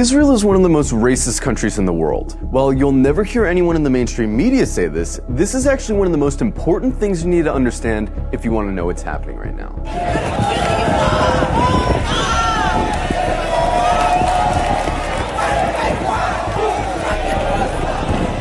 Israel is one of the most racist countries in the world. While you'll never hear anyone in the mainstream media say this, this is actually one of the most important things you need to understand if you want to know what's happening right now.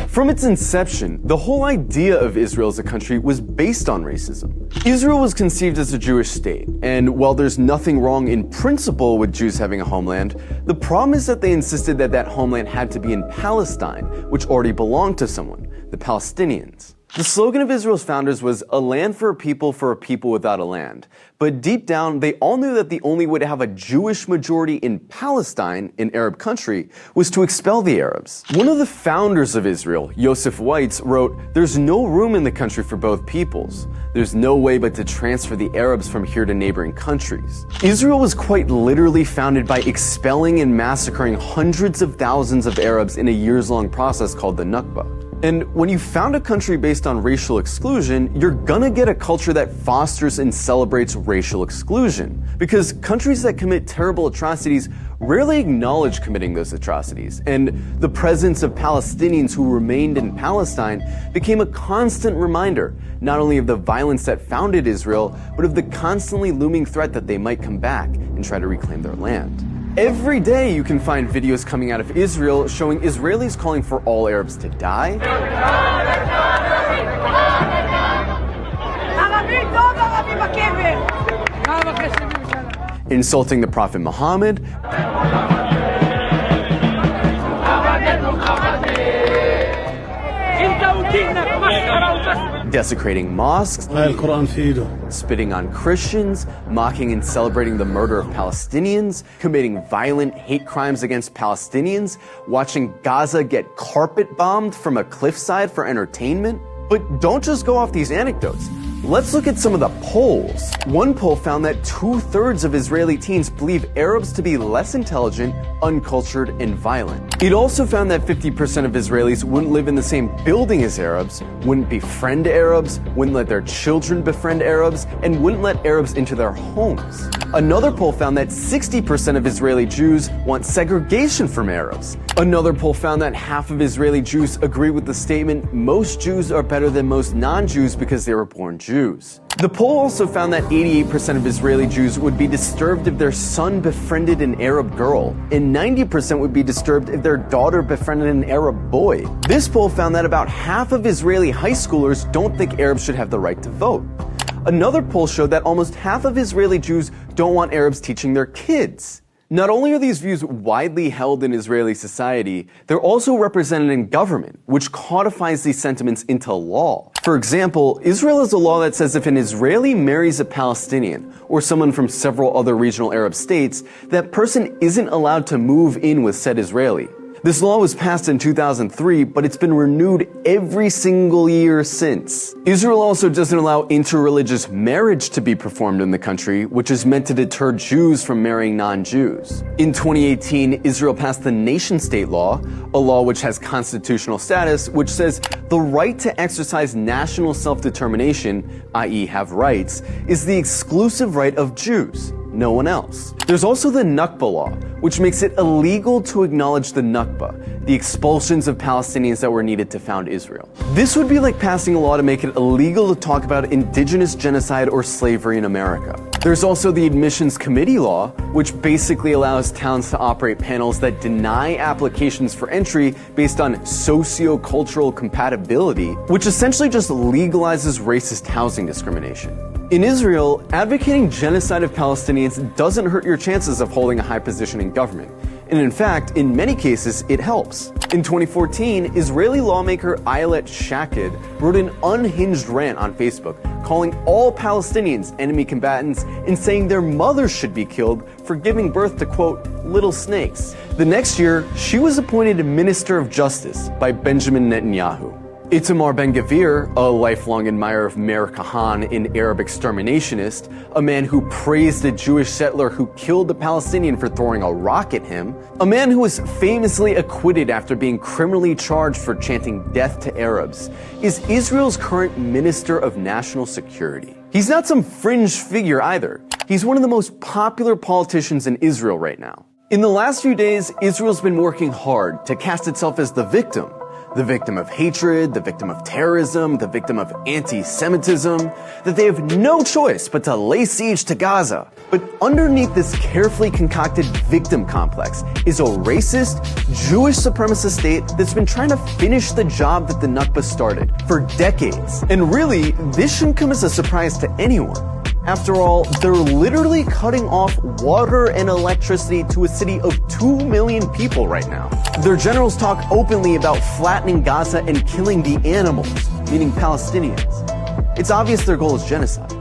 From its inception, the whole idea of Israel as a country was based on racism. Israel was conceived as a Jewish state, and while there's nothing wrong in principle with Jews having a homeland, the problem is that they insisted that that homeland had to be in Palestine, which already belonged to someone, the Palestinians. The slogan of Israel's founders was a land for a people without a land. But deep down, they all knew that the only way to have a Jewish majority in Palestine, an Arab country, was to expel the Arabs. One of the founders of Israel, Yosef Weitz, wrote, "There's no room in the country for both peoples. There's no way but to transfer the Arabs from here to neighboring countries." Israel was quite literally founded by expelling and massacring hundreds of thousands of Arabs in a years-long process called the Nakba. And when you found a country based on racial exclusion, you're gonna get a culture that fosters and celebrates racial exclusion. Because countries that commit terrible atrocities rarely acknowledge committing those atrocities. And the presence of Palestinians who remained in Palestine became a constant reminder, not only of the violence that founded Israel, but of the constantly looming threat that they might come back and try to reclaim their land. Every day you can find videos coming out of Israel showing Israelis calling for all Arabs to die, insulting the Prophet Muhammad, desecrating mosques, spitting on Christians, mocking and celebrating the murder of Palestinians, committing violent hate crimes against Palestinians, watching Gaza get carpet bombed from a cliffside for entertainment. But don't just go off these anecdotes. Let's look at some of the polls. One poll found that 2/3 of Israeli teens believe Arabs to be less intelligent, uncultured, and violent. It also found that 50% of Israelis wouldn't live in the same building as Arabs, wouldn't befriend Arabs, wouldn't let their children befriend Arabs, and wouldn't let Arabs into their homes. Another poll found that 60% of Israeli Jews want segregation from Arabs. Another poll found that half of Israeli Jews agree with the statement, most Jews are better than most non-Jews because they were born Jews. The poll also found that 88% of Israeli Jews would be disturbed if their son befriended an Arab girl, and 90% would be disturbed if their daughter befriended an Arab boy. This poll found that about half of Israeli high schoolers don't think Arabs should have the right to vote. Another poll showed that almost half of Israeli Jews don't want Arabs teaching their kids. Not only are these views widely held in Israeli society, they're also represented in government, which codifies these sentiments into law. For example, Israel has a law that says if an Israeli marries a Palestinian, or someone from several other regional Arab states, that person isn't allowed to move in with said Israeli. This law was passed in 2003, but it's been renewed every single year since. Israel also doesn't allow interreligious marriage to be performed in the country, which is meant to deter Jews from marrying non-Jews. In 2018, Israel passed the nation-state law, a law which has constitutional status, which says the right to exercise national self-determination, i.e. have rights, is the exclusive right of Jews, no one else. There's also the Nakba law, which makes it illegal to acknowledge the Nakba, the expulsions of Palestinians that were needed to found Israel. This would be like passing a law to make it illegal to talk about indigenous genocide or slavery in America. There's also the Admissions Committee law, which basically allows towns to operate panels that deny applications for entry based on socio-cultural compatibility, which essentially just legalizes racist housing discrimination. In Israel, advocating genocide of Palestinians doesn't hurt your chances of holding a high position in government. And in fact, in many cases, it helps. In 2014, Israeli lawmaker Ayelet Shaked wrote an unhinged rant on Facebook, calling all Palestinians enemy combatants and saying their mothers should be killed for giving birth to, quote, little snakes. The next year, she was appointed Minister of Justice by Benjamin Netanyahu. Itamar Ben-Gvir, a lifelong admirer of Meir Kahane, an Arab exterminationist, a man who praised a Jewish settler who killed a Palestinian for throwing a rock at him, a man who was famously acquitted after being criminally charged for chanting death to Arabs, is Israel's current Minister of National Security. He's not some fringe figure either. He's one of the most popular politicians in Israel right now. In the last few days, Israel's been working hard to cast itself as the victim of hatred, the victim of terrorism, the victim of anti-Semitism, that they have no choice but to lay siege to Gaza. But underneath this carefully concocted victim complex is a racist, Jewish supremacist state that's been trying to finish the job that the Nakba started for decades. And really, this shouldn't come as a surprise to anyone. After all, they're literally cutting off water and electricity to a city of 2 million people right now. Their generals talk openly about flattening Gaza and killing the animals, meaning Palestinians. It's obvious their goal is genocide.